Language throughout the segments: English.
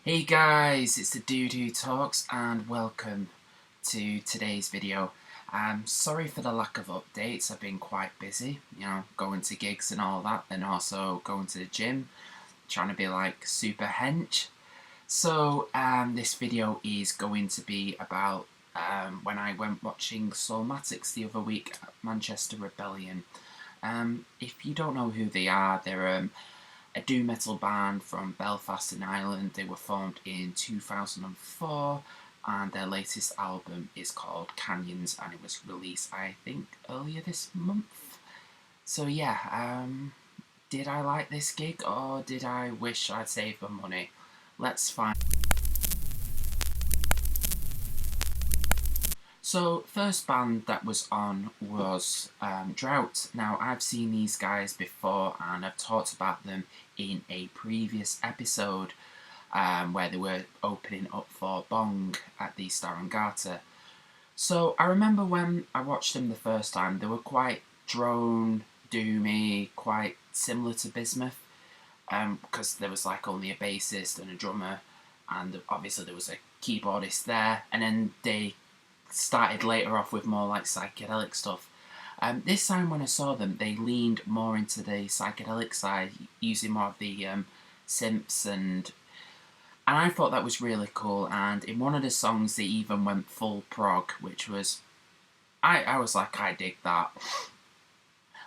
Hey guys, it's the Dude Who Talks and welcome to today's video. Sorry for the lack of updates. I've been quite busy, going to gigs and all that, and also going to the gym, trying to be like super hench. So this video is going to be about when I went watching Slomatics the other week at Manchester Rebellion. If you don't know who they are, they're a doom metal band from Belfast in Ireland. They were formed in 2004 and their latest album is called Canyons and it was released, I think, earlier this month. So yeah, did I like this gig or did I wish I'd saved my money? Let's find. So, first band that was on was Drought. Now, I've seen these guys before and I've talked about them in a previous episode where they were opening up for Bong at the Starangata. So, I remember when I watched them the first time, they were quite drone, doomy, quite similar to Bismuth because there was like only a bassist and a drummer and obviously there was a keyboardist there, and then they started later off with more like psychedelic stuff. This time when I saw them, they leaned more into the psychedelic side, using more of the synths, and I thought that was really cool. And in one of the songs, they even went full prog, which was I was like, I dig that.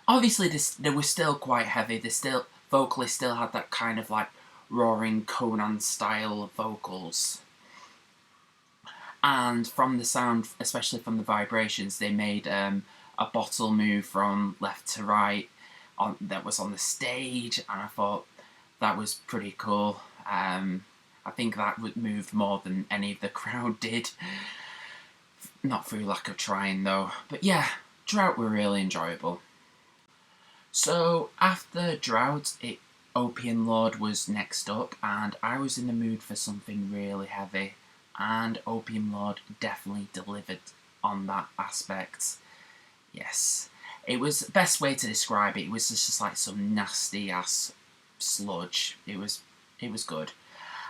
Obviously, they were still quite heavy. Vocalists still had that kind of like roaring Conan style vocals. And from the sound, especially from the vibrations, they made a bottle move from left to right that was on the stage, and I thought that was pretty cool. I think that moved more than any of the crowd did. Not through lack of trying though. But yeah, Drought were really enjoyable. So after Drought, Opium Lord was next up, and I was in the mood for something really heavy. And Opium Lord definitely delivered on that aspect. Yes. It was the best way to describe it. It was just like some nasty ass sludge. It was good.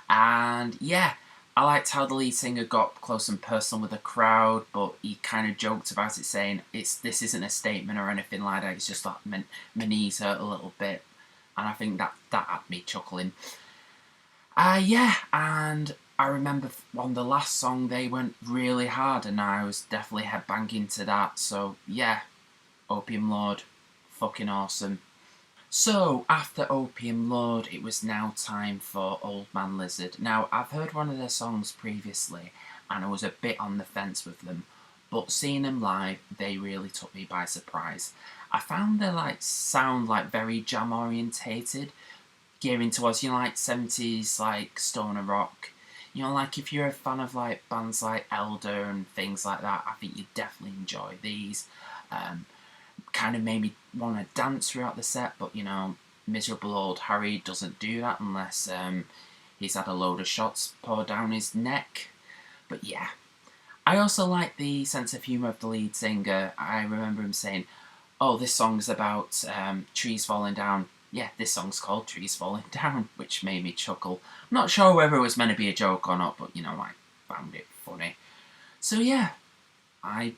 And yeah, I liked how the lead singer got close and personal with the crowd, but he kind of joked about it, saying this isn't a statement or anything like that. It's just like my knees hurt a little bit, and I think that had me chuckling. Yeah, and I remember on the last song they went really hard and I was definitely headbanging to that. So yeah, Opium Lord, fucking awesome. So after Opium Lord, it was now time for Old Man Lizard. Now I've heard one of their songs previously and I was a bit on the fence with them, but seeing them live, they really took me by surprise. I found their sound very jam orientated, gearing towards like 70s like stoner rock. Like if you're a fan of like bands like Elder and things like that, I think you'd definitely enjoy these. Kind of made me want to dance throughout the set, but miserable old Harry doesn't do that unless he's had a load of shots poured down his neck. But yeah, I also like the sense of humour of the lead singer. I remember him saying, "Oh, this song's about trees falling down." Yeah, this song's called Trees Falling Down, which made me chuckle. I'm not sure whether it was meant to be a joke or not, but I found it funny. So yeah, I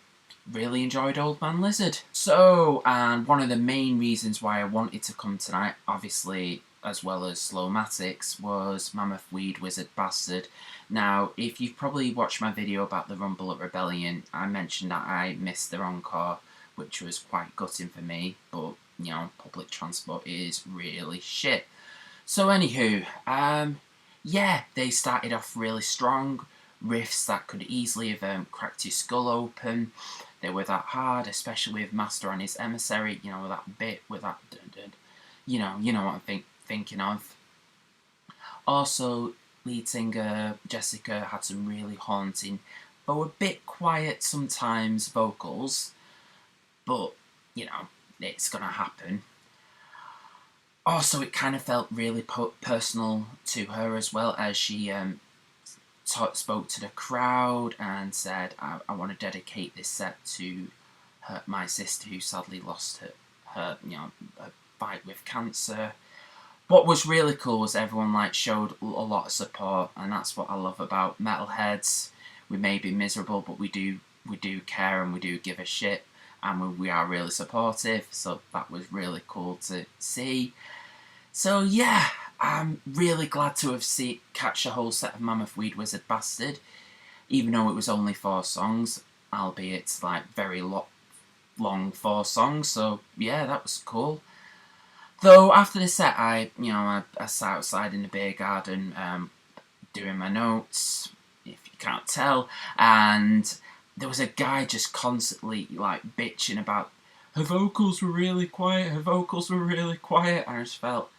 really enjoyed Old Man Lizard. So, and one of the main reasons why I wanted to come tonight, obviously, as well as Slomatics, was Mammoth Weed Wizard Bastard. Now, if you've probably watched my video about the Rumble at Rebellion, I mentioned that I missed their encore, which was quite gutting for me, but public transport is really shit. So anywho, yeah, they started off really strong, riffs that could easily have cracked your skull open. They were that hard, especially with Master and his Emissary, that bit with that dun-dun. You know what I'm thinking of. Also, lead singer Jessica had some really haunting, though a bit quiet sometimes, vocals, but it's gonna happen. Also, it kind of felt really personal to her as well, as she spoke to the crowd and said, I want to dedicate this set to my sister who sadly lost her fight with cancer. what was really cool was everyone like showed a lot of support, and that's what I love about metalheads. We may be miserable, but we do care and we do give a shit, and we are really supportive. So that was really cool to see. So yeah, I'm really glad to have catch a whole set of Mammoth Weed Wizard Bastard, even though it was only 4 songs, albeit like very long 4 songs. So yeah, that was cool. Though after the set, I sat outside in the beer garden, doing my notes, if you can't tell, and there was a guy just constantly like bitching about her vocals were really quiet, her vocals were really quiet. I just felt,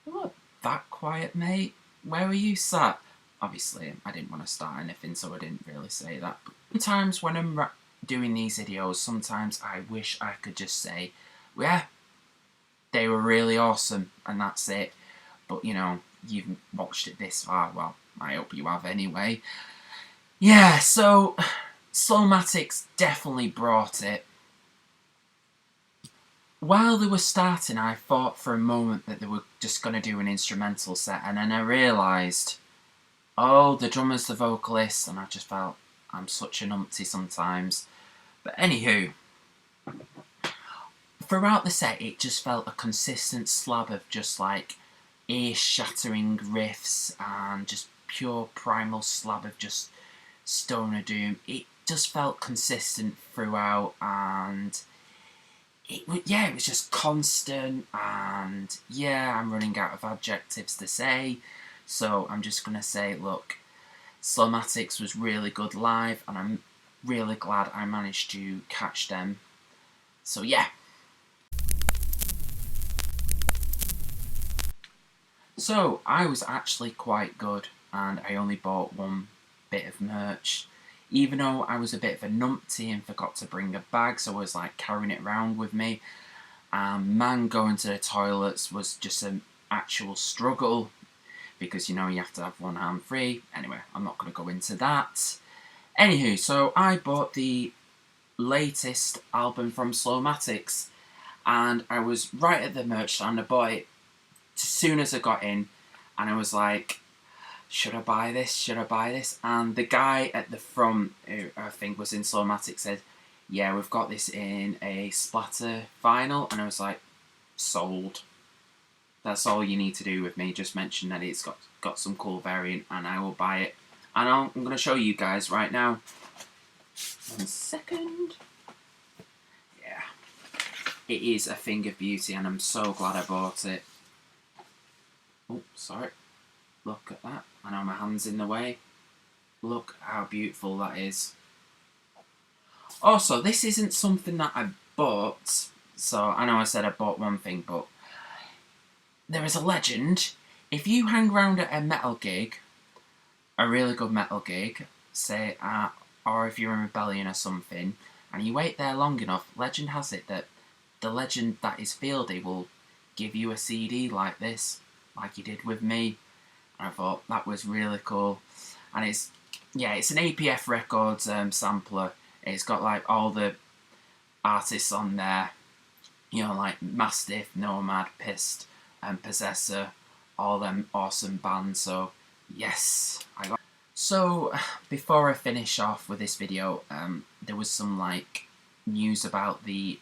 you weren't that quiet, mate. Where were you sat? Obviously, I didn't want to start anything, so I didn't really say that. But sometimes when I'm doing these videos, sometimes I wish I could just say, yeah, they were really awesome, and that's it. But, you know, you've watched it this far. Well, I hope you have anyway. Yeah, so Slomatics definitely brought it. While they were starting, I thought for a moment that they were just going to do an instrumental set, and then I realised, oh, the drummer's the vocalist, and I just felt I'm such a numpty sometimes. But anywho, throughout the set, it just felt a consistent slab of just like ear-shattering riffs and just pure primal slab of just stoner doom. It just felt consistent throughout, and it was just constant. And yeah, I'm running out of adjectives to say, so I'm just gonna say, look, Slomatics was really good live, and I'm really glad I managed to catch them. So yeah. So I was actually quite good, and I only bought 1 bit of merch. Even though I was a bit of a numpty and forgot to bring a bag, so I was like carrying it around with me. Man, going to the toilets was just an actual struggle, because you know you have to have 1 hand free. Anyway, I'm not going to go into that. Anywho, so I bought the latest album from Slomatics, and I was right at the merch stand. I bought it as soon as I got in, and I was like, should I buy this? Should I buy this? And the guy at the front, who I think was in Slomatics, said, yeah, we've got this in a splatter vinyl. And I was like, sold. That's all you need to do with me. Just mention that it's got some cool variant, and I will buy it. And I'm going to show you guys right now. 1 second. Yeah. It is a thing of beauty, and I'm so glad I bought it. Oh, sorry. Look at that. I know my hand's in the way. Look how beautiful that is. Also, this isn't something that I bought. So, I know I said I bought 1 thing, but there is a legend. If you hang around at a metal gig, a really good metal gig, say, or if you're in Rebellion or something, and you wait there long enough, legend has it that the legend that is Fieldy will give you a CD like this, like he did with me. And I thought that was really cool. And it's an APF Records sampler. It's got like all the artists on there, you know, like Mastiff, Nomad, Pissed, and Possessor, all them awesome bands. So yes, I got. So before I finish off with this video, there was some like news about the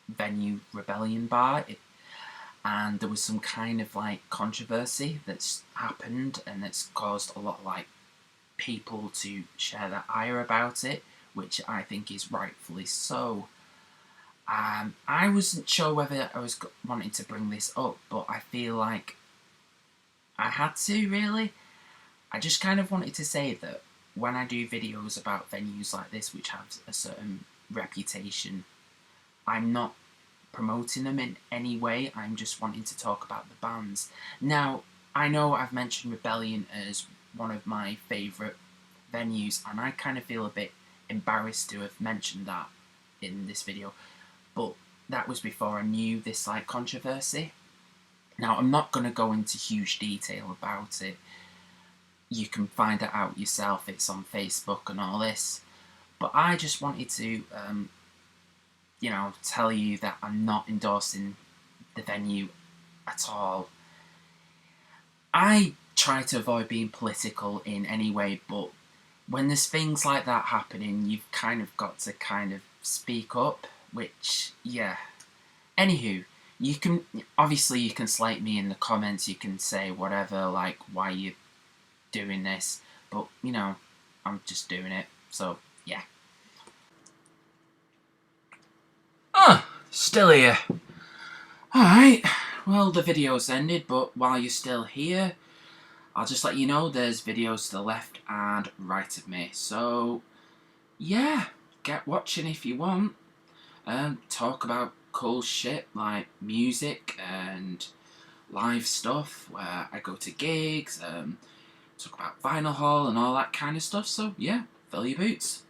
venue Rebellion Bar. And there was some kind of like controversy that's happened, and that's caused a lot of like people to share their ire about it, which I think is rightfully so. I wasn't sure whether I was wanting to bring this up, but I feel like I had to, really. I just kind of wanted to say that when I do videos about venues like this, which have a certain reputation, I'm not promoting them in any way. I'm just wanting to talk about the bands. Now, I know I've mentioned Rebellion as one of my favourite venues, and I kind of feel a bit embarrassed to have mentioned that in this video, but that was before I knew this like controversy. Now, I'm not going to go into huge detail about it. You can find it out yourself. It's on Facebook and all this. But I just wanted to you know, tell you that I'm not endorsing the venue at all. try to avoid being political in any way, but when there's things like that happening, you've kind of got to kind of speak up, which, yeah. Anywho, you can, obviously you can slate me in the comments, you can say whatever, like, why you doing this, but, you know, I'm just doing it, so, yeah. Oh, still here. Alright, well, the video's ended, but while you're still here, I'll just let you know there's videos to the left and right of me. So, yeah, get watching if you want. Talk about cool shit like music and live stuff where I go to gigs, talk about Vinyl Hall and all that kind of stuff. So, yeah, fill your boots.